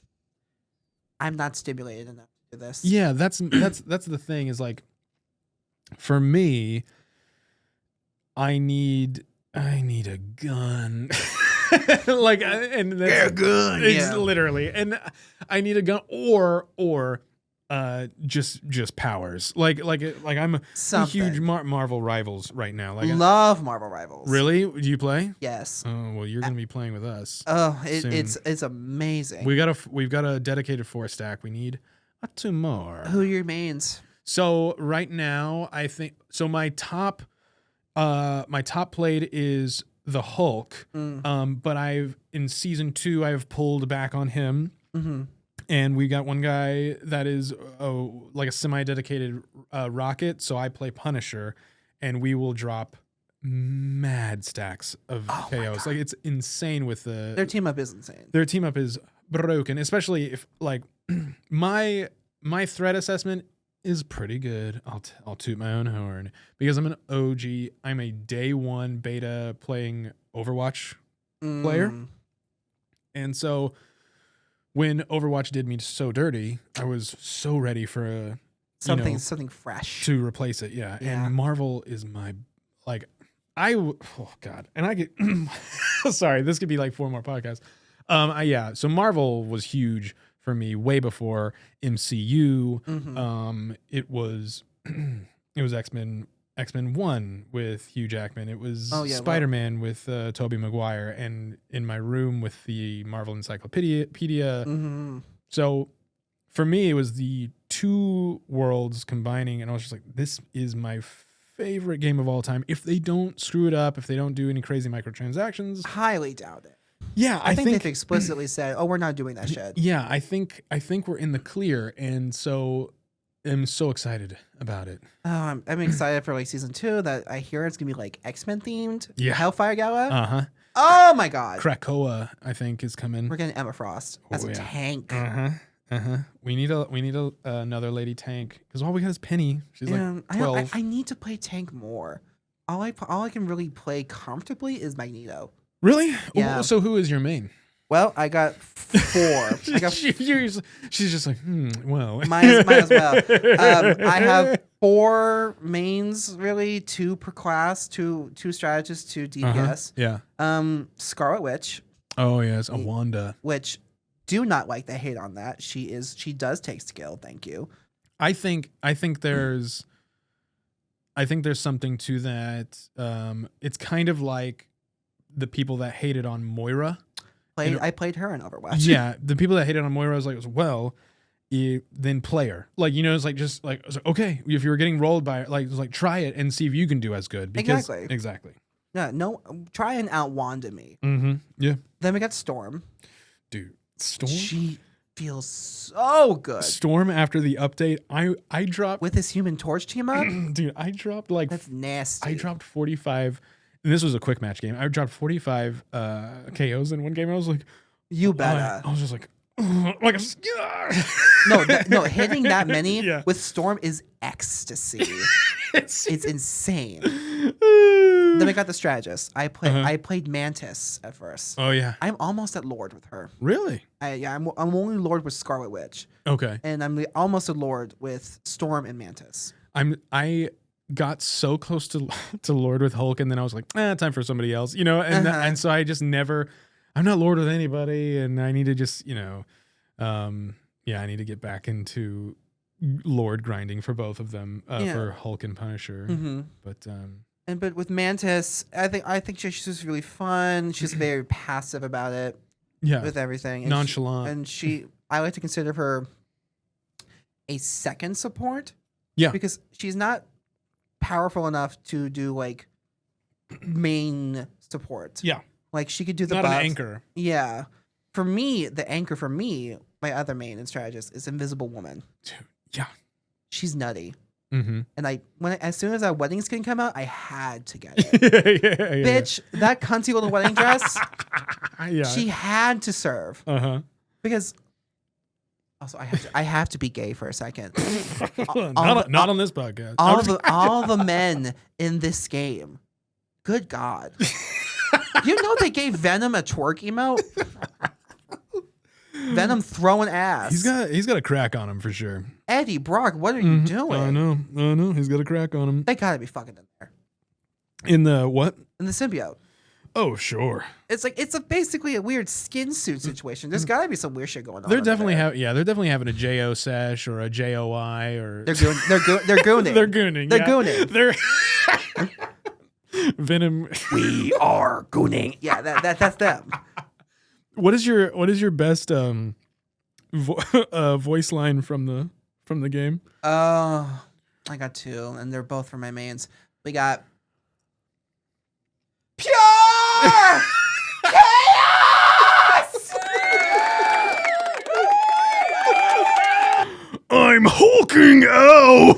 I'm not stimulated enough to do this. Yeah, that's the thing is like, for me, I need a gun. Like, and that's a gun. It's literally, and I need a gun or just powers. Like I'm a huge Marvel Rivals right now. Like, love Marvel Rivals. Really? Do you play? Yes. Oh well, you're gonna be playing with us. Oh, soon. it's amazing. We've got a dedicated 4 stack. We need 2 more. Who are your mains? So right now, I think so. My top played is the Hulk. But in season 2, I've pulled back on him. Mm-hmm. And we got one guy that is like a semi-dedicated Rocket. So I play Punisher, and we will drop mad stacks of KOs. Like, it's insane with their team up is insane. Their team up is broken, especially if like my threat assessment is pretty good. I'll toot my own horn because I'm an OG. I'm a day 1 beta playing Overwatch player. And so when Overwatch did me so dirty, I was so ready for something fresh to replace it. Yeah. And Marvel is my, like, oh God. And I get, sorry, this could be like 4 more podcasts. So Marvel was huge for me way before MCU. It was X-Men 1 with Hugh Jackman. It was Spider-Man with Tobey Maguire, and in my room with the Marvel Encyclopedia. So for me, it was the 2 worlds combining, and I was just like, this is my favorite game of all time. If they don't screw it up, if they don't do any crazy microtransactions, highly doubt it. Yeah, I think they've explicitly said, "Oh, we're not doing that shit." Yeah, I think we're in the clear, and so I'm so excited about it. Oh, I'm excited for like season 2. That I hear it's gonna be like X-Men themed. Yeah, Hellfire Gala. Oh my God. Krakoa, I think, is coming. We're getting Emma Frost as a tank. We need another lady tank because all we got is Penny. She's like 12. I need to play tank more. All I can really play comfortably is Magneto. Really? Yeah. So who is your main? Well, I got 4. She's just like, well. Might as well. I have 4 mains, really, 2 per class, 2 strategists, 2 DPS. Yeah. Scarlet Witch. Oh yes, a Wanda. Which, do not like the hate on that. She does take skill. Thank you. I think there's something to that. It's kind of like the people that hated on Moira. I played her in Overwatch. Yeah, the people that hated on Moira was like, well, then play her. Like, it's like just like, okay, if you were getting rolled by it, like try it and see if you can do as good. Because, exactly. Yeah, no, try and out Wanda me. Yeah. Then we got Storm. Dude, Storm. She feels so good. Storm after the update, I dropped with his Human Torch team up. Dude, I dropped like that's nasty. I dropped 45. And this was a quick match game. I dropped 45 KOs in one game. I was like, you better. I was just like, no, hitting that many with Storm is ecstasy. It's insane. Then we got the strategist. I played Mantis at first. Oh yeah. I'm almost at Lord with her. Really? I'm only Lord with Scarlet Witch. Okay. And I'm almost a Lord with Storm and Mantis. I got so close to Lord with Hulk, and then I was like, time for somebody else, and so I just never, I'm not Lord with anybody, and I need to just, I need to get back into Lord grinding for both of them, for Hulk and Punisher. But with Mantis, I think she's just really fun. She's very passive about it. Yeah, with everything, and nonchalant, I like to consider her a second support. Yeah, because she's not powerful enough to do like main support. Yeah, like she could do the not buffs. An anchor. Yeah, for me, the anchor for me, my other main and strategist is Invisible Woman. Dude, yeah, she's nutty. Mm-hmm. And as soon as that wedding skin came out, I had to get it. yeah, Bitch, that cunty little wedding dress, yeah. she had to serve. Uh-huh. Because also I have to be gay for a second. not on this podcast. All the men in this game. Good God. You know they gave Venom a twerk emote? Venom throwing ass. He's got a crack on him for sure. Eddie Brock, what are you doing? I know. He's got a crack on him. They gotta be fucking in there. In the what? In the symbiote. Oh, sure. It's basically a weird skin suit situation. There's gotta be some weird shit going on. They're definitely having a JO sesh or a JOI or they're gooning. They're gooning. They're gooning. They're Venom. We are gooning. Yeah, that's them. What is your best voice line from the game? I got two, and they're both from my mains. We got pure chaos. I'm hulking out.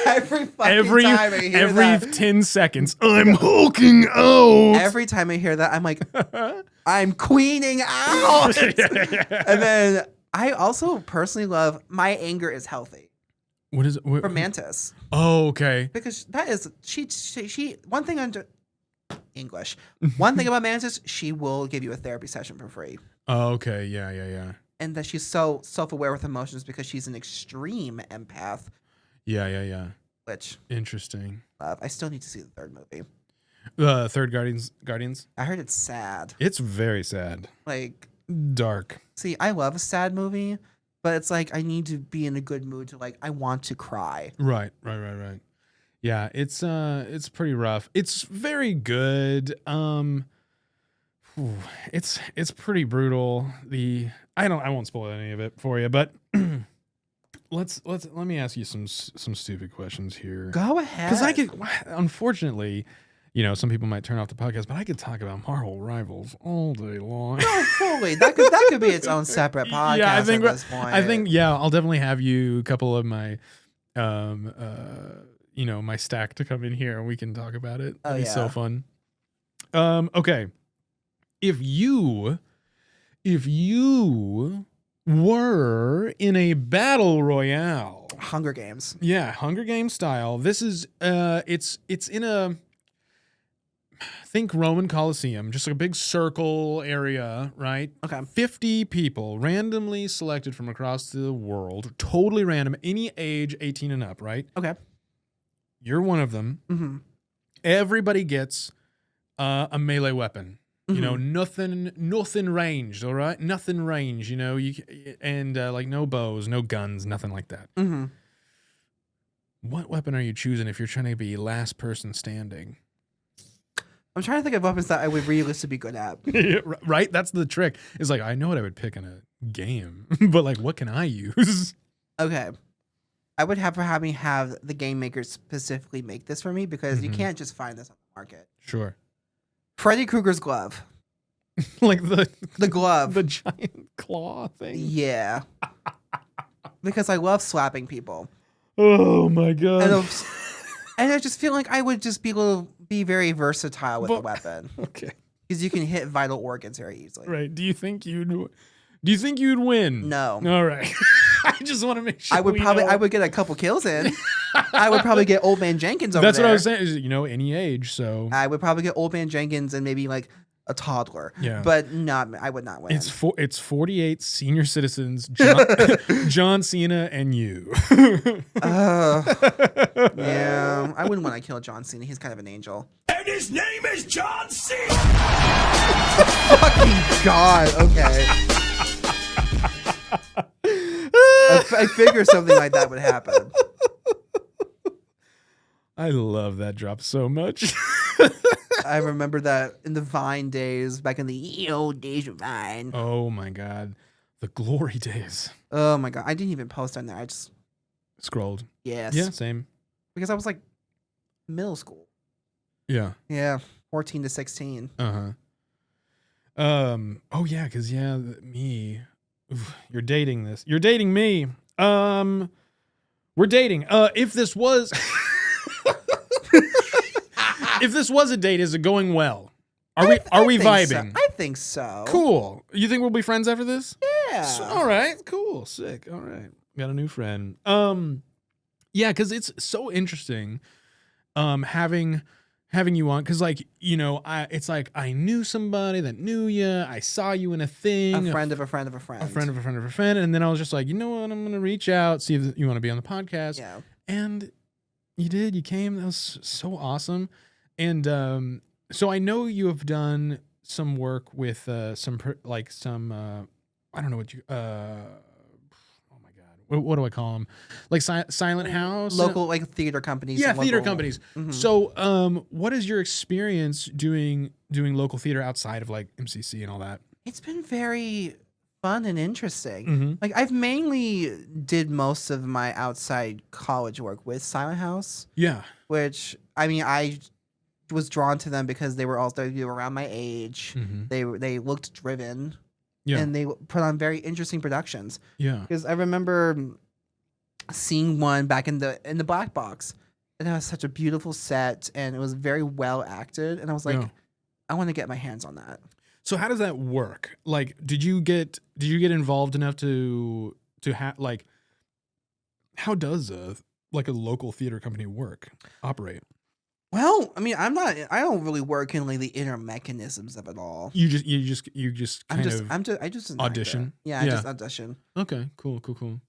Every time I hear that. 10 seconds, I'm hulking out. Every time I hear that, I'm like, I'm queening out. And then I also personally love My Anger is Healthy. What is it? From Mantis. Oh, okay. Because that is she one thing under English. One thing about Mantis, she will give you a therapy session for free. Oh, okay. Yeah. And that she's so self-aware with emotions because she's an extreme empath. Yeah. Which interesting. I still need to see the third movie. The third Guardians. I heard it's sad. It's very sad. Like dark. See, I love a sad movie, but it's like I need to be in a good mood to I want to cry. Right. Yeah, it's pretty rough. It's very good. It's pretty brutal. I won't spoil any of it for you, but let me ask you some stupid questions here. Go ahead. Because unfortunately, some people might turn off the podcast, but I could talk about Marvel Rivals all day long. No, fully. That could be its own separate podcast. Yeah, at this point. I'll definitely have you a couple of my my stack to come in here and we can talk about it. That'd be so fun. Okay. If you were in a battle royale, Hunger Games. Yeah, Hunger Games style. This is it's in a think Roman Colosseum, just like a big circle area, right? Okay. 50 people randomly selected from across the world, totally random, any age 18 and up, right? Okay. You're one of them. Mm-hmm. Everybody gets a melee weapon. Mm-hmm. Nothing ranged, all right? Nothing ranged, like no bows, no guns, nothing like that. Mm-hmm. What weapon are you choosing if you're trying to be last person standing? I'm trying to think of weapons that I would realistically be good at. Right? That's the trick. It's like, I know what I would pick in a game, but like, what can I use? Okay. I would have the game makers specifically make this for me because you can't just find this on the market. Sure. Freddy Krueger's glove. Like the glove. The giant claw thing. Yeah. Because I love slapping people. Oh my god. And I just feel like I would just be able to be very versatile with the weapon. Okay. Because you can hit vital organs very easily. Right. Do you think you'd win? No. All right. I just want to make sure. I would get a couple kills in. I would probably get Old Man Jenkins over That's there. what I was saying. Is any age, so I would probably get Old Man Jenkins and maybe like a toddler. Yeah. But I would not win. It's 48 senior citizens, John Cena and you. Yeah. I wouldn't want to kill John Cena. He's kind of an angel. And his name is John Cena. Fucking God. Okay. I figure something like that would happen. I love that drop so much. I remember that in the Vine days, back in the old days of Vine. Oh my God. The glory days. Oh my God. I didn't even post on there. I just scrolled. Yes. Yeah, same. Because I was like middle school. Yeah. Yeah. 14 to 16. Oh yeah, because me. Oof, you're dating this. You're dating me. We're dating. If this was a date, is it going well? Are we think vibing? So. I think so. Cool. You think we'll be friends after this? Yeah. All right. Cool. Sick. All right. Got a new friend. Yeah, because it's so interesting. Having you on, because like, you know, it's like I knew somebody that knew you. I saw you in a thing. A friend of a friend of a friend. A friend of a friend of a friend. And then I was just like, you know what? I'm gonna reach out, see if you want to be on the podcast. Yeah. And you did. You came. That was so awesome. And so I know you have done some work with some I don't know what you oh my god, what do I call them? Like Silent House, Local like theater companies. Yeah, theater local. companies. Mhm. So what is your experience doing local theater outside of like MCC and all that? It's been very fun and interesting. Mhm. Like I've mainly did most of my outside college work with Silent House, Yeah. which I mean I was drawn to them because they were around my age. Mhm. They looked driven. Yeah. And they put on very interesting productions. Yeah. Because I remember seeing one back in the Black Box, and it was such a beautiful set, and it was very well acted. And I was like, Yeah. I want to get my hands on that. So how does that work? Like, did you get involved enough to have like, how does a local theater company operate? Well, I mean, I don't really work in like the inner mechanisms of it all. You just I just an audition? actor. Yeah, I Yeah. just audition. Okay, cool.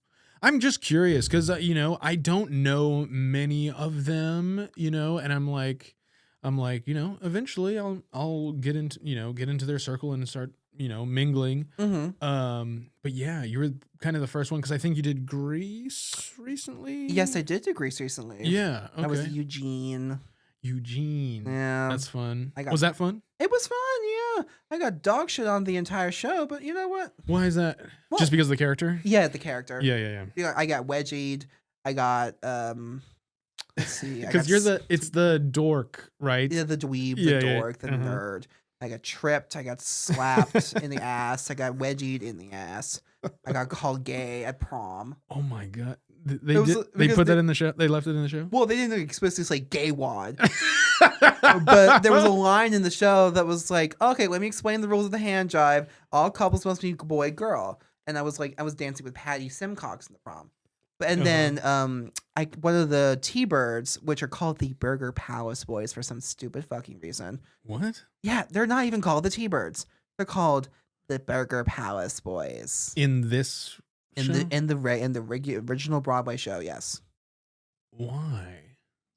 I'm just curious because you know, I don't know many of them, you know, and I'm like, you know, eventually I'll get into their circle and start, you know, mingling. Mm-hmm. But yeah, you were kind of the first one because I think you did Grease recently. Yes, I did do Grease recently. Yeah. Okay. I was Eugene. Yeah. That's fun. I got- Was that fun? It was fun, yeah. I got dog shit on the entire show, but you know what? Why is that? Well- Just because of the character? Yeah, the character. Yeah. Yeah, I got wedgied. I got let's see. I Because got it's the dork, right? yeah, the dweeb, Yeah, the yeah, dork, the uh-huh. nerd. I got tripped. I got slapped in the ass. I got wedgied in the ass. I got called gay at prom. Oh my god. They It was- did. They because put that in the show. They left it in the show. Well, they didn't explicitly say gay wad, but there was a line in the show that was like, "Okay, let me explain the rules of the hand jive. All couples must be boy girl." And I was dancing with Patty Simcox in the prom. And then one of the T-Birds, which are called the Burger Palace Boys for some stupid fucking reason. What? Yeah, they're not even called the T-Birds. They're called the Burger Palace Boys. In this show? In the original Broadway show, yes. Why?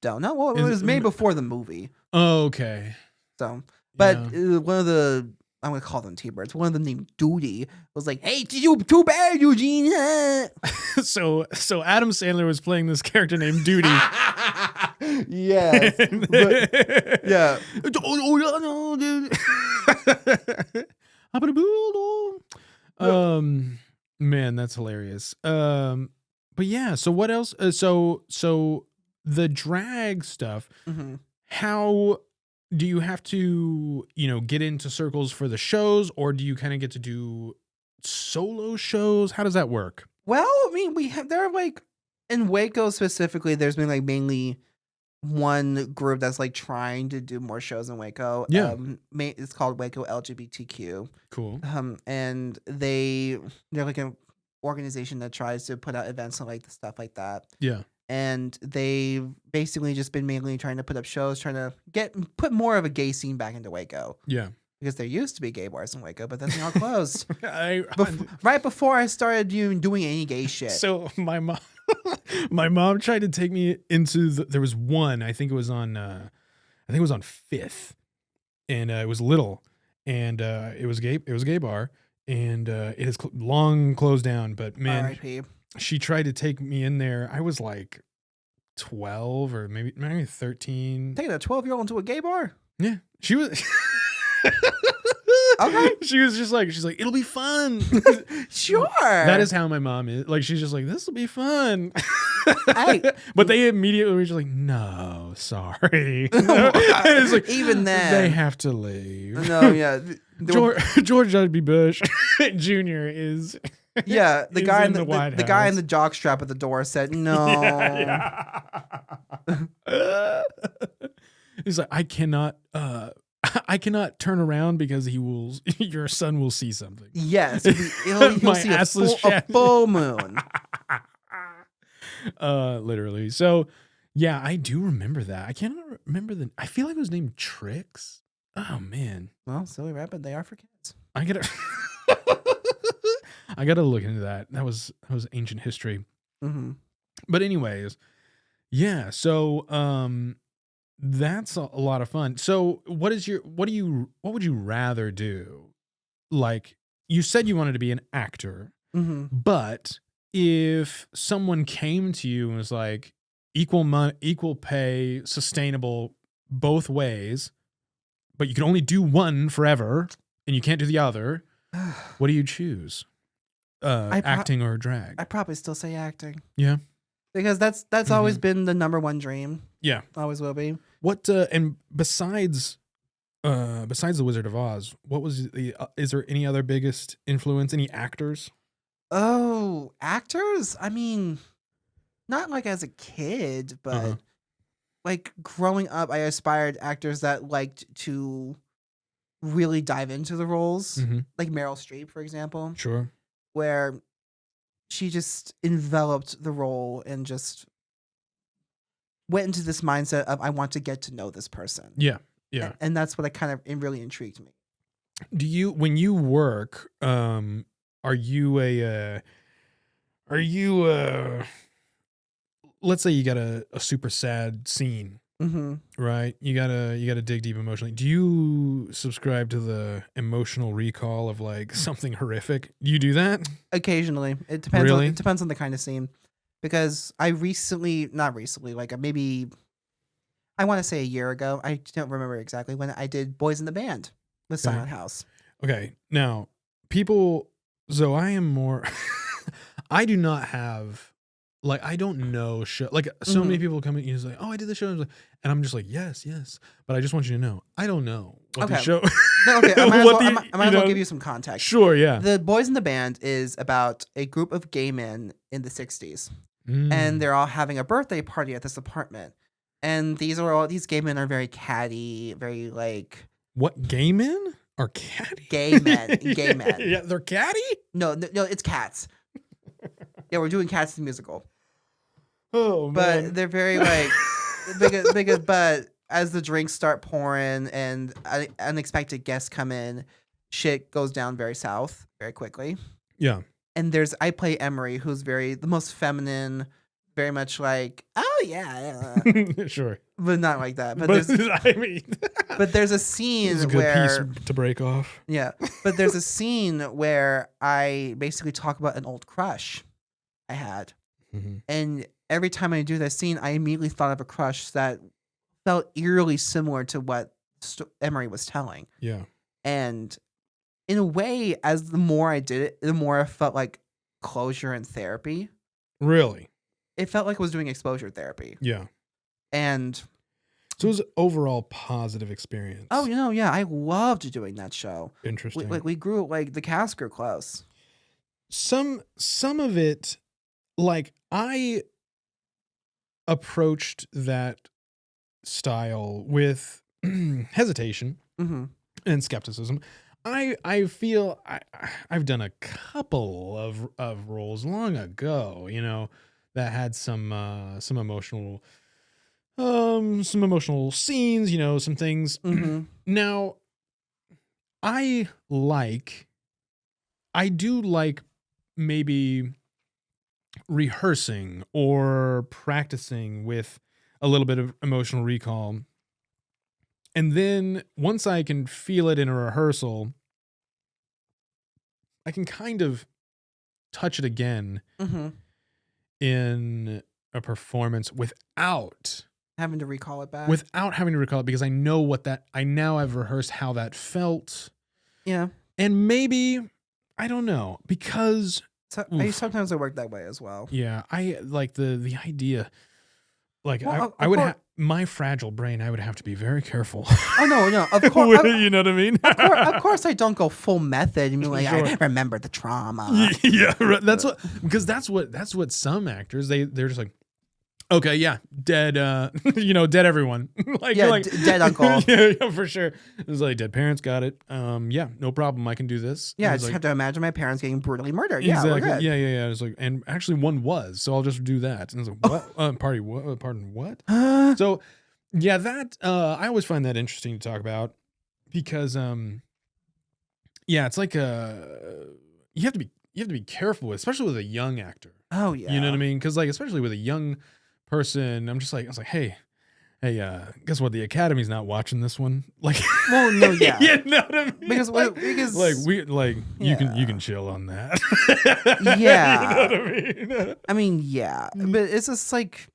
Don't know. Well, it was made before the movie. Oh, okay. So, but Yeah. one of the I'm gonna call them T-Birds. One of them named Duty was like, "Hey, you too bad, Eugene." So Adam Sandler was playing this character named Duty. Yes, but, yeah. Man, that's hilarious. But yeah. So what else? So the drag stuff. Mm-hmm. How do you have to, you know, get into circles for the shows, or do you kind of get to do solo shows? How does that work? Well, I mean, there are like in Waco specifically. There's been like mainly one group that's like trying to do more shows in Waco. Yeah. It's called Waco LGBTQ. Cool. And they're like an organization that tries to put out events and like the stuff like that. Yeah. And they've basically just been mainly trying to put up shows, trying to put more of a gay scene back into Waco. Yeah. Because there used to be gay bars in Waco, but that's now closed. I Right before I started doing any gay shit. So my mom tried to take me into there was one, I think it was on Fifth, and it was little, and it was a gay bar, and it has long closed down, but man, R.I.P. she tried to take me in there. I was like 12 or maybe 13. Taking a 12-year-old into a gay bar? Yeah, she was. Okay. She's like, it'll be fun. Sure. That is how my mom is. Like, she's just like, this will be fun. Hey. But they immediately were just like, no, sorry. It's like, Even then. they have to leave. No, yeah. George W. Bush Jr. is Yeah, the He's guy in in the White the guy in House. the jockstrap at the door said no. Yeah. He's like, I cannot turn around because your son will see something. Yes, he'll My see assless a chat. full moon. Literally. So, yeah, I do remember that. I cannot remember I feel like it was named Trix. Oh man, Well, silly rabbit, they are for kids. I gotta I gotta look into that. That was ancient history. Mm-hmm. But anyways, yeah. So, that's a lot of fun. So, what would you rather do? Like, you said you wanted to be an actor, Mm-hmm. but if someone came to you and was like, equal money, equal pay, sustainable both ways, but you can only do one forever and you can't do the other, what do you choose? Acting or drag? I probably still say acting. Yeah. Because that's always been the number one dream. Yeah. Always will be. What and besides the Wizard of Oz, what was is there any other biggest influence? Any actors? Oh, actors? I mean, not like as a kid, but like growing up, I aspired actors that liked to really dive into the roles. Like Meryl Streep, for example, Sure. where she just enveloped the role and just went into this mindset of I want to get to know this person. Yeah. Yeah. And that's what it really intrigued me. Do you, when you work, are you let's say you got a super sad scene, right? You gotta dig deep emotionally. Do you subscribe to the emotional recall of like something horrific? Do you do that? Occasionally. It depends Really? it depends on the kind of scene. Because I not recently, like maybe I want to say a year ago. I don't remember exactly when I did Boys in the Band with Okay. Silent House. Okay. Now, people, so I am more, I do not have, like, I don't know show. Like, so many people come in and say, oh, I did the show. And I'm just like, yes. But I just want you to know, I don't know what the show. No, okay, I might as well give you some context. Sure, yeah. The Boys in the Band is about a group of gay men in the 60s. And they're all having a birthday party at this apartment. And these gay men are very catty, very like... What, gay men are catty? Gay men. Gay men. Yeah, they're catty? No, it's Cats. Yeah, we're doing Cats the musical. Oh, man. But they're very like... but as the drinks start pouring and unexpected guests come in, shit goes down very south very quickly. Yeah. And I play Emery, who's the most feminine, very much like, oh yeah. Sure. But not like that. But there's a scene it's a good where piece to break off. Yeah. But there's a scene where I basically talk about an old crush I had. And every time I do that scene, I immediately thought of a crush that felt eerily similar to what Emery was telling. Yeah. And in a way, as the more I did it, the more I felt like closure and therapy. Really? It felt like I was doing exposure therapy. Yeah. And so it was an overall positive experience. Oh, yeah, I loved doing that show. Interesting. We grew, like, the cast grew close. Some of it, like, I approached that style with hesitation and skepticism. I feel I've done a couple of roles long ago, that had some emotional scenes, some things. Now, I do like maybe rehearsing or practicing with a little bit of emotional recall. And then once I can feel it in a rehearsal, I can kind of touch it again in a performance without having to recall it back. Because I know I now have rehearsed how that felt. Yeah. And maybe, I don't know, because... Sometimes I work that way as well. Yeah, I like the idea Like Well, I of would course- have my fragile brain. I would have to be very careful. Oh no, of course. You know what I mean? Of course, I don't go full method and be like, Sure. I remember the trauma. Yeah, right. That's what some actors they're just like, okay, yeah, dead, dead everyone. Like, Yeah, you're like dead uncle. yeah, for sure. It's like dead parents, got it. Yeah, no problem. I can do this. Yeah, I It's just like, have to imagine my parents getting brutally murdered. Yeah, exactly. we're good. Yeah. It's like, and actually one was, so I'll just do that. And it's like, what? Pardon, what? So, yeah, that I always find that interesting to talk about because, yeah, it's like you have to be careful, especially with a young actor. Oh yeah. You know what I mean? Because like, especially with a young person, I was like, hey, guess what? The Academy's not watching this one. Like, Well, no, yeah. you know what I mean? Because like you Yeah. can chill on that. Yeah. You know what I mean? I mean, yeah, but it's just like,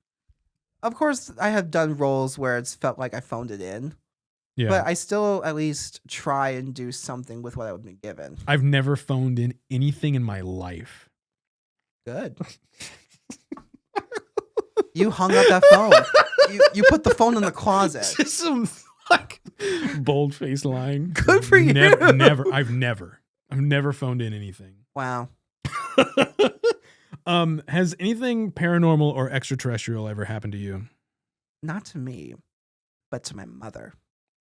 of course, I have done roles where it's felt like I phoned it in, Yeah. but I still at least try and do something with what I've been given. I've never phoned in anything in my life. Good. You hung up that phone. You put the phone in the closet. Just some like bold face lying. Good for you. Never. I've never phoned in anything. Wow. Has anything paranormal or extraterrestrial ever happened to you? Not to me, but to my mother.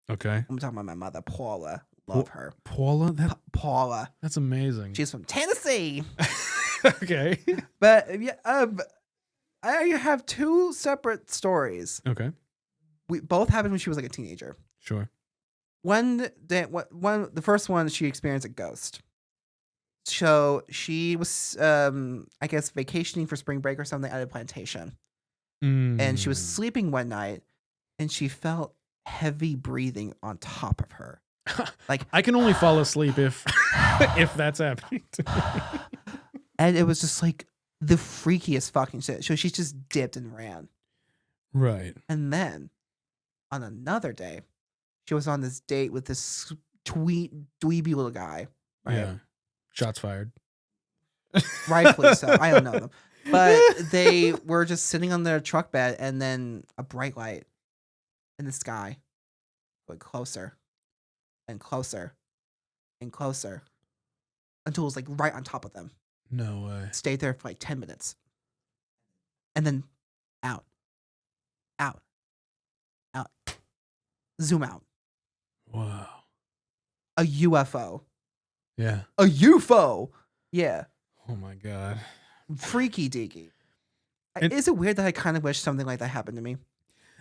Okay. I'm talking about my mother, Paula. Love her. Paula? Paula. That's amazing. She's from Tennessee. Okay. But yeah, I have two separate stories. Okay. We both happened when she was like a teenager. Sure. The first one, she experienced a ghost. So she was, I guess, vacationing for spring break or something at a plantation, and she was sleeping one night, and she felt heavy breathing on top of her. Like, I can only fall asleep if that's happening to me. And it was just like the freakiest fucking shit. So she just dipped and ran. Right. And then on another day, she was on this date with this dweeby little guy. Right? Yeah. Shots fired. Rightfully so. I don't know them. But they were just sitting on their truck bed, and then a bright light in the sky went closer and closer and closer until it was like right on top of them. No way. Stayed there for like 10 minutes. And then out. Zoom out. Wow. A UFO. Yeah. A UFO. Yeah. Oh my God. Freaky deaky. And- Is it weird that I kind of wish something like that happened to me?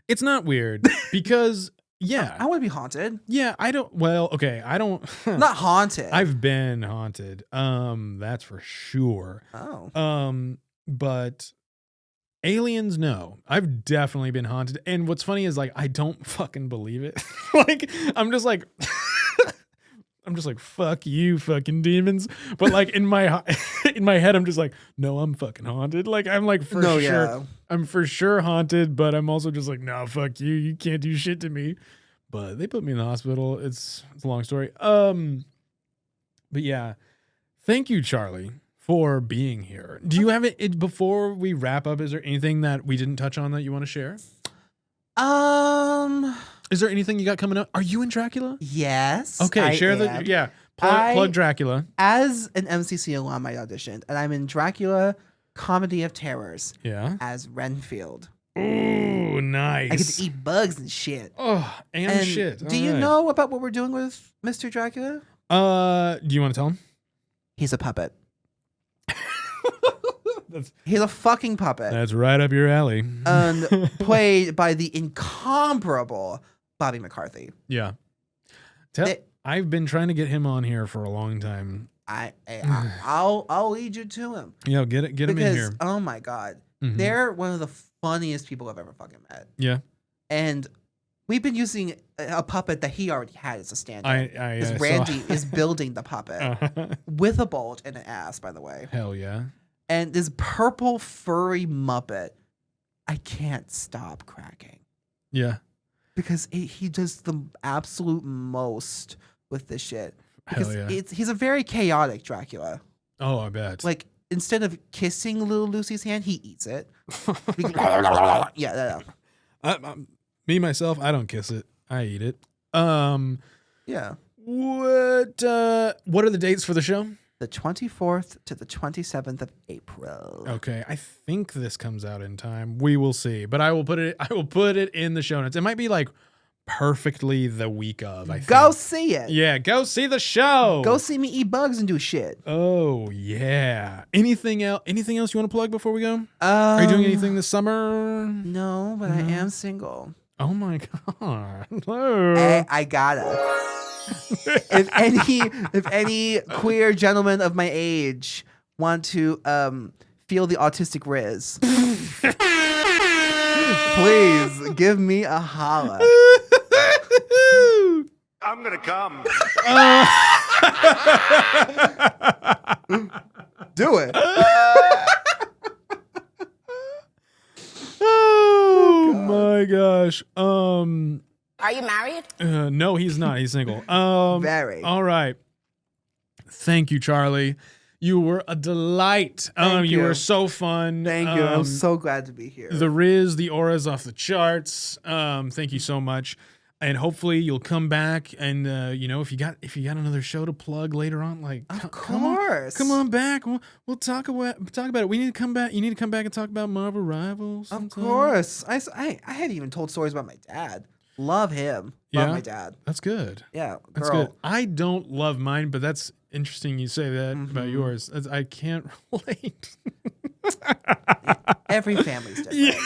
It's not weird because yeah. I want to be haunted. Yeah, I don't I don't Not haunted. I've been haunted. That's for sure. Oh. But aliens, no. I've definitely been haunted. And what's funny is like I don't fucking believe it. Like I'm just like fuck you fucking demons. But like in my head I'm just like no, I'm fucking haunted. Like I'm like for sure. Yeah. I'm for sure haunted, but I'm also just like no, fuck you. You can't do shit to me. But they put me in the hospital. It's a long story. But yeah. Thank you, Charlie, for being here. Do you have it before we wrap up? Is there anything that we didn't touch on that you want to share? Is there anything you got coming up? Are you in Dracula? Yes. Okay, I share am. plug Dracula. As an MCC alum, I auditioned, and I'm in Dracula Comedy of Terrors Yeah. as Renfield. Ooh, nice. I get to eat bugs and shit. Oh, and shit. Do you know about what we're doing with Mr. Dracula? Do you want to tell him? He's a puppet. He's a fucking puppet. That's right up your alley. And played by the incomparable Bobby McCarthy. Yeah. I've been trying to get him on here for a long time. I'll lead you to him. Yeah, get him in here. Oh my God. Mhm. They're one of the funniest people I've ever fucking met. Yeah. And we've been using a puppet that he already had as a stand-in. Because saw- Randy is building the puppet with a bulge and an ass, by the way. Hell yeah. And this purple furry Muppet, I can't stop cracking. Yeah. Because he does the absolute most with this shit. Because Hell yeah. he's a very chaotic Dracula. Oh, I bet. Like, instead of kissing little Lucy's hand, he eats it. Yeah. Me myself, I don't kiss it. I eat it. Yeah. What are the dates for the show? The 24th to the 27th of April. Okay, I think this comes out in time. We will see, but I will put it in the show notes. It might be like perfectly the week of. I think. Go see it. Yeah, go see the show. Go see me eat bugs and do shit. Oh yeah. Anything else? Anything else you want to plug before we go? Are you doing anything this summer? No, but I am single. Oh my god. Hello. I gotta. if any queer gentlemen of my age want to feel the autistic riz, please give me a holla. I'm gonna come. Do it. Oh my gosh. Are you married? No, he's not. He's single. Very. All right. Thank you, Charlie. You were a delight. Thank you you. were so fun. Thank you. I'm so glad to be here. The Riz, the aura's off the charts. Thank you so much. And hopefully you'll come back and if you got another show to plug later on, like Of come on back. We'll talk about it. We need to come back. You need to come back and talk about Marvel Rivals. Of course. I had even told stories about my dad. Love him. Love my dad. That's good. Yeah, That's girl. good. I don't love mine, but that's interesting you say that about yours. I can't relate. Every family's different.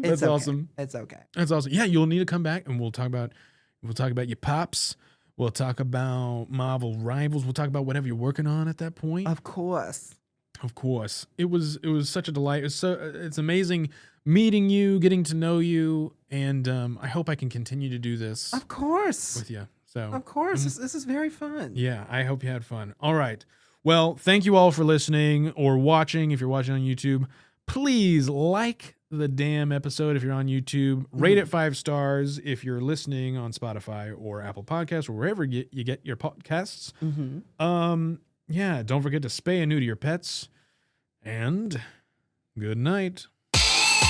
That's awesome. It's okay. That's awesome. Yeah, you'll need to come back and we'll talk about your pops. We'll talk about Marvel Rivals. We'll talk about whatever you're working on at that point. Of course. Of course. It was such a delight. It's amazing meeting you, getting to know you, and I hope I can continue to do this Of course. with you. So Of course. This is very fun. yeah, I hope you had fun. All right. Well, thank you all for listening or watching. If you're watching on YouTube, please like the damn episode if you're on YouTube. Rate it 5 stars if you're listening on Spotify or Apple Podcasts or wherever you get your podcasts. Yeah, don't forget to spay and neuter your pets. And good night.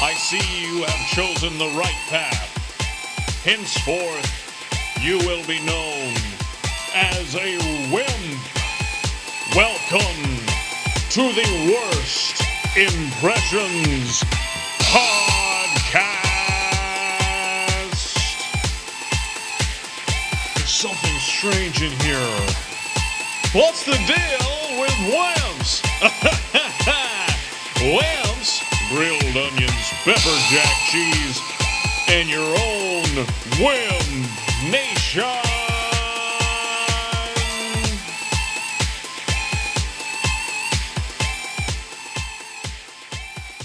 I see you have chosen the right path. Henceforth, you will be known as a WIMP. Welcome to the Worst Impressions Podcast. There's something strange in here. What's the deal with WIMPs? WIMPs, grilled onions, pepper jack cheese, and your own WIMP Nation.